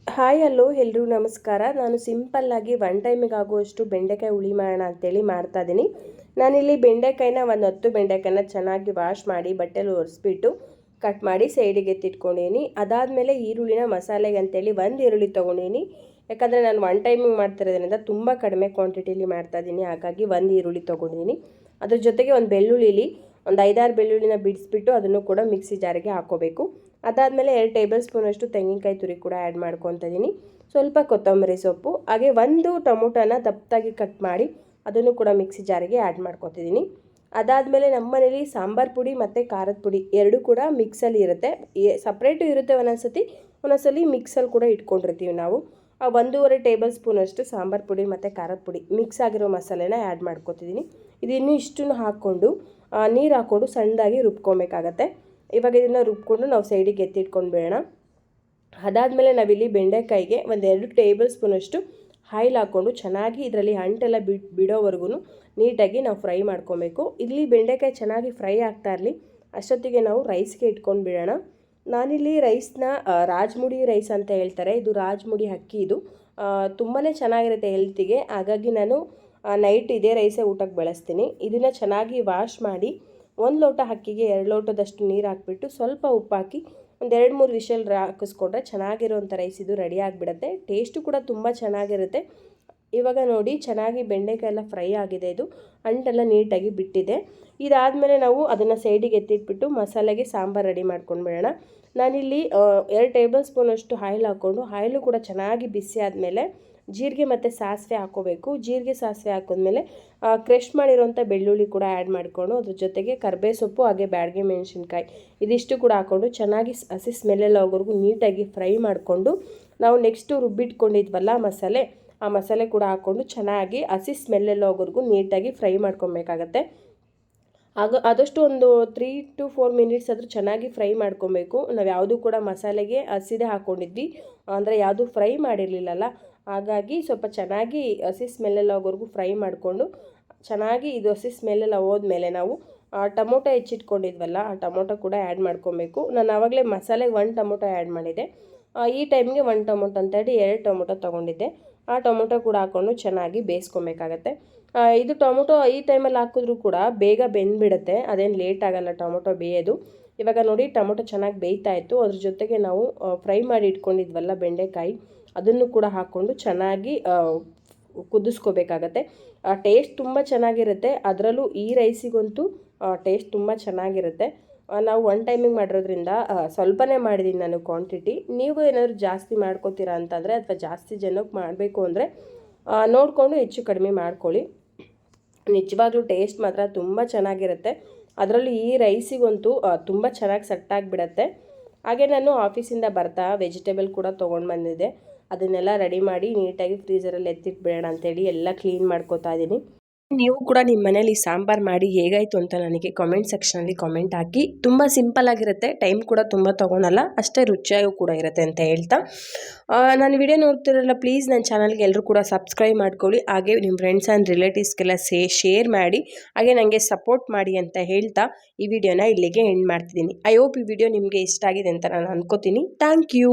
Hi hello ಎಲ್ರಿಗೂ ನಮಸ್ಕಾರ. ನಾನು ಸಿಂಪಲ್ಲಾಗಿ ಒನ್ ಟೈಮಿಗೆ ಆಗುವಷ್ಟು ಬೆಂಡೆಕಾಯಿ ಹುಳಿ ಮಾಡೋಣ ಅಂತೇಳಿ ಮಾಡ್ತಾಯಿದ್ದೀನಿ. ನಾನಿಲ್ಲಿ ಬೆಂಡೆಕಾಯಿನ ಒಂದು 10 ಬೆಂಡೆಕಾಯಿನ ಚೆನ್ನಾಗಿ ವಾಶ್ ಮಾಡಿ ಬಟ್ಟೆಲಿ ಒರೆಸ್ಬಿಟ್ಟು ಕಟ್ ಮಾಡಿ ಸೈಡಿಗೆ ಎತ್ತಿಟ್ಕೊಂಡಿದ್ದೀನಿ. ಅದಾದಮೇಲೆ ಈರುಳ್ಳಿನ ಮಸಾಲೆಗೆ ಅಂತೇಳಿ ಒಂದು ಈರುಳ್ಳಿ ತೊಗೊಂಡಿದ್ದೀನಿ. ಯಾಕಂದರೆ ನಾನು ಒನ್ ಟೈಮಿಗೆ ಮಾಡ್ತಿರೋದ್ರಿಂದ ತುಂಬ ಕಡಿಮೆ ಕ್ವಾಂಟಿಟಿಲಿ ಮಾಡ್ತಾಯಿದ್ದೀನಿ, ಹಾಗಾಗಿ ಒಂದು ಈರುಳ್ಳಿ ತೊಗೊಂಡಿದ್ದೀನಿ. ಅದ್ರ ಜೊತೆಗೆ ಒಂದು ಬೆಳ್ಳುಳ್ಳಿಲಿ ಒಂದು 5-6 ಬೆಳ್ಳುಳ್ಳಿನ ಬಿಡಿಸ್ಬಿಟ್ಟು ಅದನ್ನು ಕೂಡ ಮಿಕ್ಸಿ ಜಾರಿಗೆ ಹಾಕೋಬೇಕು. ಅದಾದಮೇಲೆ 2 ಟೇಬಲ್ ಸ್ಪೂನಷ್ಟು ತೆಂಗಿನಕಾಯಿ ತುರಿ ಕೂಡ ಆ್ಯಡ್ ಮಾಡ್ಕೊತಾ ಇದ್ದೀನಿ. ಸ್ವಲ್ಪ ಕೊತ್ತಂಬರಿ ಸೊಪ್ಪು, ಹಾಗೆ ಒಂದು ಟೊಮೊಟೊನ ದಪ್ಪದಾಗಿ ಕಟ್ ಮಾಡಿ ಅದನ್ನು ಕೂಡ ಮಿಕ್ಸಿ ಜಾರಿಗೆ ಆ್ಯಡ್ ಮಾಡ್ಕೊತಿದ್ದೀನಿ. ಅದಾದಮೇಲೆ ನಮ್ಮ ಮನೇಲಿ ಸಾಂಬಾರು ಪುಡಿ ಮತ್ತು ಖಾರದ ಪುಡಿ ಎರಡೂ ಕೂಡ ಮಿಕ್ಸಲ್ಲಿ ಇರುತ್ತೆ. ಸಪ್ರೇಟು ಇರುತ್ತೆ ಒಂದೊಂದ್ಸಲಿ ಮಿಕ್ಸಲ್ಲಿ ಕೂಡ ಇಟ್ಕೊಂಡಿರ್ತೀವಿ ನಾವು. 1.5 ಟೇಬಲ್ ಸ್ಪೂನಷ್ಟು ಸಾಂಬಾರು ಪುಡಿ ಮತ್ತು ಖಾರದ ಪುಡಿ ಮಿಕ್ಸ್ ಆಗಿರೋ ಮಸಾಲೆನ ಆ್ಯಡ್ ಮಾಡ್ಕೊತಿದ್ದೀನಿ. ಇದನ್ನು ಇಷ್ಟನ್ನು ಹಾಕ್ಕೊಂಡು ನೀರು ಹಾಕ್ಕೊಂಡು ಸಣ್ಣದಾಗಿ ರುಬ್ಕೊಬೇಕಾಗತ್ತೆ. ಇವಾಗ ಇದನ್ನು ರುಬ್ಕೊಂಡು ನಾವು ಸೈಡಿಗೆ ಎತ್ತಿಟ್ಕೊಂಡು ಬೇಡ. ಅದಾದಮೇಲೆ ನಾವಿಲ್ಲಿ ಬೆಂಡೆಕಾಯಿಗೆ 1-2 ಟೇಬಲ್ ಸ್ಪೂನಷ್ಟು ಆಯಿಲ್ ಹಾಕ್ಕೊಂಡು ಚೆನ್ನಾಗಿ ಇದರಲ್ಲಿ ಅಂಟೆಲ್ಲ ಬಿಡೋವರೆಗೂ ನೀಟಾಗಿ ನಾವು ಫ್ರೈ ಮಾಡ್ಕೊಬೇಕು. ಇಲ್ಲಿ ಬೆಂಡೆಕಾಯಿ ಚೆನ್ನಾಗಿ ಫ್ರೈ ಆಗ್ತಾ ಇರಲಿ, ಅಷ್ಟೊತ್ತಿಗೆ ನಾವು ರೈಸ್ಗೆ ಇಟ್ಕೊಂಡು ಬಿಡೋಣ. ನಾನಿಲ್ಲಿ ರೈಸ್ನ ರಾಜ್ಮುಡಿ ರೈಸ್ ಅಂತ ಹೇಳ್ತಾರೆ, ಇದು ರಾಜ್ಮುಡಿ ಅಕ್ಕಿ. ಇದು ತುಂಬಾ ಚೆನ್ನಾಗಿರುತ್ತೆ ಹೆಲ್ತಿಗೆ, ಹಾಗಾಗಿ ನಾನು ನೈಟ್ ಇದೇ ರೈಸೇ ಊಟಕ್ಕೆ ಬಳಸ್ತೀನಿ. ಇದನ್ನು ಚೆನ್ನಾಗಿ ವಾಶ್ ಮಾಡಿ 1 ಲೋಟ ಅಕ್ಕಿಗೆ 2 ಲೋಟದಷ್ಟು ನೀರು ಹಾಕ್ಬಿಟ್ಟು ಸ್ವಲ್ಪ ಉಪ್ಪು ಹಾಕಿ ಒಂದು 2-3 ವಿಷಲ್ ಹಾಕಿಸ್ಕೊಂಡ್ರೆ ಚೆನ್ನಾಗಿರೋಂಥ ರೈಸ್ ಇದು ರೆಡಿ ಆಗಿಬಿಡುತ್ತೆ. ಟೇಸ್ಟು ಕೂಡ ತುಂಬ ಚೆನ್ನಾಗಿರುತ್ತೆ. ಇವಾಗ ನೋಡಿ ಚೆನ್ನಾಗಿ ಬೆಂಡೆಕಾಯಿ ಎಲ್ಲ ಫ್ರೈ ಆಗಿದೆ, ಇದು ಅಂಟೆಲ್ಲ ನೀಟಾಗಿ ಬಿಟ್ಟಿದೆ. ಇದಾದಮೇಲೆ ನಾವು ಅದನ್ನು ಸೈಡಿಗೆ ಎತ್ತಿಟ್ಬಿಟ್ಟು ಮಸಾಲೆಗೆ ಸಾಂಬಾರು ರೆಡಿ ಮಾಡ್ಕೊಂಡು ಬಿಡೋಣ. ನಾನಿಲ್ಲಿ 2 ಟೇಬಲ್ ಸ್ಪೂನಷ್ಟು ಆಯಿಲ್ ಹಾಕ್ಕೊಂಡು ಆಯಿಲು ಕೂಡ ಚೆನ್ನಾಗಿ ಬಿಸಿ ಆದಮೇಲೆ ಜೀರಿಗೆ ಮತ್ತು ಸಾಸಿವೆ ಹಾಕ್ಕೋಬೇಕು. ಜೀರಿಗೆ ಸಾಸಿವೆ ಹಾಕಿದ್ಮೇಲೆ ಕ್ರಷ್ ಮಾಡಿರೋಂಥ ಬೆಳ್ಳುಳ್ಳಿ ಕೂಡ ಆ್ಯಡ್ ಮಾಡಿಕೊಂಡು ಅದ್ರ ಜೊತೆಗೆ ಕರಿಬೇವು ಸೊಪ್ಪು ಹಾಗೆ ಬ್ಯಾಡಗೆ ಮೆಣಸಿನ್ಕಾಯಿ ಇದಿಷ್ಟು ಕೂಡ ಹಾಕ್ಕೊಂಡು ಚೆನ್ನಾಗಿ ಹಸಿ ಸ್ಮೆಲ್ಲೆಲ್ಲ ಹೋಗೋವರೆಗೂ ನೀಟಾಗಿ ಫ್ರೈ ಮಾಡಿಕೊಂಡು ನಾವು ನೆಕ್ಸ್ಟು ರುಬ್ಬಿಟ್ಕೊಂಡಿದ್ವಲ್ಲ ಮಸಾಲೆ, ಆ ಮಸಾಲೆ ಕೂಡ ಹಾಕ್ಕೊಂಡು ಚೆನ್ನಾಗಿ ಹಸಿ ಸ್ಮೆಲ್ಲೆಲ್ಲ ಹೋಗೋವರೆಗೂ ನೀಟಾಗಿ ಫ್ರೈ ಮಾಡ್ಕೊಬೇಕಾಗತ್ತೆ. ಆದಷ್ಟು ಒಂದು 3 to 4 ಮಿನಿಟ್ಸ್ ಆದರೂ ಚೆನ್ನಾಗಿ ಫ್ರೈ ಮಾಡ್ಕೊಬೇಕು. ನಾವು ಯಾವುದೂ ಕೂಡ ಮಸಾಲೆಗೆ ಹಸಿದೇ ಹಾಕ್ಕೊಂಡಿದ್ವಿ, ಅಂದರೆ ಯಾವುದೂ ಫ್ರೈ ಮಾಡಿರಲಿಲ್ಲಲ್ಲ, ಹಾಗಾಗಿ ಸ್ವಲ್ಪ ಚೆನ್ನಾಗಿ ಹಸಿ ಸ್ಮೆಲ್ಲೆಲ್ಲ ಹೋಗೋವರೆಗೂ ಫ್ರೈ ಮಾಡಿಕೊಂಡು ಚೆನ್ನಾಗಿ ಇದು ಹಸಿ ಸ್ಮೆಲ್ಲೆಲ್ಲ ಹೋದ್ಮೇಲೆ ನಾವು ಟೊಮೊಟೊ ಹೆಚ್ಚಿಟ್ಕೊಂಡಿದ್ವಲ್ಲ ಆ ಟೊಮೊಟೊ ಕೂಡ ಆ್ಯಡ್ ಮಾಡ್ಕೊಬೇಕು. ನಾನು ಆವಾಗಲೇ ಮಸಾಲೆಗೆ 1 ಟೊಮೊಟೊ ಆ್ಯಡ್ ಮಾಡಿದ್ದೆ. ಈ ಟೈಮಿಗೆ 1 ಟೊಮೊಟೊ ಅಂತೇಳಿ 2 ಟೊಮೊಟೊ ತೊಗೊಂಡಿದ್ದೆ. ಆ ಟೊಮೊಟೊ ಕೂಡ ಹಾಕ್ಕೊಂಡು ಚೆನ್ನಾಗಿ ಬೇಯಿಸ್ಕೊಬೇಕಾಗತ್ತೆ. ಇದು ಟೊಮೊಟೊ ಈ ಟೈಮಲ್ಲಿ ಹಾಕಿದ್ರೂ ಕೂಡ ಬೇಗ ಬೆಂದ್ಬಿಡುತ್ತೆ, ಅದೇನು ಲೇಟ್ ಆಗೋಲ್ಲ ಟೊಮೊಟೊ ಬೇಯೋದು. ಇವಾಗ ನೋಡಿ ಟೊಮೊಟೊ ಚೆನ್ನಾಗಿ ಬೇಯ್ತಾ ಇತ್ತು, ಅದ್ರ ಜೊತೆಗೆ ನಾವು ಫ್ರೈ ಮಾಡಿ ಇಟ್ಕೊಂಡಿದ್ವಲ್ಲ ಬೆಂಡೆಕಾಯಿ, ಅದನ್ನು ಕೂಡ ಹಾಕ್ಕೊಂಡು ಚೆನ್ನಾಗಿ ಕುದಿಸ್ಕೋಬೇಕಾಗತ್ತೆ. ಟೇಸ್ಟ್ ತುಂಬ ಚೆನ್ನಾಗಿರುತ್ತೆ, ಅದರಲ್ಲೂ ಈ ರೈಸಿಗಂತೂ ಟೇಸ್ಟ್ ತುಂಬ ಚೆನ್ನಾಗಿರುತ್ತೆ. ನಾವು 1 ಟೈಮಿಗೆ ಮಾಡಿರೋದ್ರಿಂದ ಸ್ವಲ್ಪನೇ ಮಾಡಿದ್ದೀನಿ ನಾನು ಕ್ವಾಂಟಿಟಿ. ನೀವು ಏನಾದರೂ ಜಾಸ್ತಿ ಮಾಡ್ಕೋತೀರಾ ಅಂತಂದರೆ ಅಥವಾ ಜಾಸ್ತಿ ಜನಕ್ಕೆ ಮಾಡಬೇಕು ಅಂದರೆ ನೋಡಿಕೊಂಡು ಹೆಚ್ಚು ಕಡಿಮೆ ಮಾಡ್ಕೊಳ್ಳಿ. ನಿಜವಾಗ್ಲೂ ಟೇಸ್ಟ್ ಮಾತ್ರ ತುಂಬ ಚೆನ್ನಾಗಿರುತ್ತೆ. ಅದರಲ್ಲೂ ಈ ರೈಸಿಗಂತೂ ತುಂಬ ಚೆನ್ನಾಗಿ ಸೆಟ್ಟಾಗಿಬಿಡತ್ತೆ. ಹಾಗೆ ನಾನು ಆಫೀಸಿಂದ ಬರ್ತಾ ವೆಜಿಟೇಬಲ್ ಕೂಡ ತೊಗೊಂಡು ಬಂದಿದ್ದೆ, ಅದನ್ನೆಲ್ಲ ರೆಡಿ ಮಾಡಿ ನೀಟಾಗಿ ಫ್ರೀಝರಲ್ಲಿ ಎತ್ತಿಟ್ಬಿಡೋಣ ಅಂತೇಳಿ ಎಲ್ಲ ಕ್ಲೀನ್ ಮಾಡ್ಕೋತಾ ಇದ್ದೀನಿ. ನೀವು ಕೂಡ ನಿಮ್ಮ ಮನೇಲಿ ಸಾಂಬಾರು ಮಾಡಿ ಹೇಗಾಯಿತು ಅಂತ ನನಗೆ ಕಾಮೆಂಟ್ ಸೆಕ್ಷನಲ್ಲಿ ಕಾಮೆಂಟ್ ಹಾಕಿ. ತುಂಬ ಸಿಂಪಲ್ಲಾಗಿರುತ್ತೆ, ಟೈಮ್ ಕೂಡ ತುಂಬ ತೊಗೊಳಲ್ಲ, ಅಷ್ಟೇ ರುಚಿಯಾಗೂ ಕೂಡ ಇರುತ್ತೆ ಅಂತ ಹೇಳ್ತಾ ನಾನು ವಿಡಿಯೋ ನೋಡ್ತಿರಲ್ಲ, ಪ್ಲೀಸ್ ನನ್ನ ಚಾನಲ್ಗೆ ಎಲ್ಲರೂ ಕೂಡ ಸಬ್ಸ್ಕ್ರೈಬ್ ಮಾಡ್ಕೊಳ್ಳಿ. ಹಾಗೆ ನಿಮ್ಮ ಫ್ರೆಂಡ್ಸ್ ಆ್ಯಂಡ್ ರಿಲೇಟಿವ್ಸ್ಗೆಲ್ಲ ಶೇರ್ ಮಾಡಿ, ಹಾಗೆ ನನಗೆ ಸಪೋರ್ಟ್ ಮಾಡಿ ಅಂತ ಹೇಳ್ತಾ ಈ ವಿಡಿಯೋನ ಇಲ್ಲಿಗೆ ಎಂಡ್ ಮಾಡ್ತಿದ್ದೀನಿ. ಐ ಹೋಪ್ ಈ ವಿಡಿಯೋ ನಿಮಗೆ ಇಷ್ಟ ಆಗಿದೆ ಅಂತ ನಾನು ಅನ್ಕೋತೀನಿ. Thank you.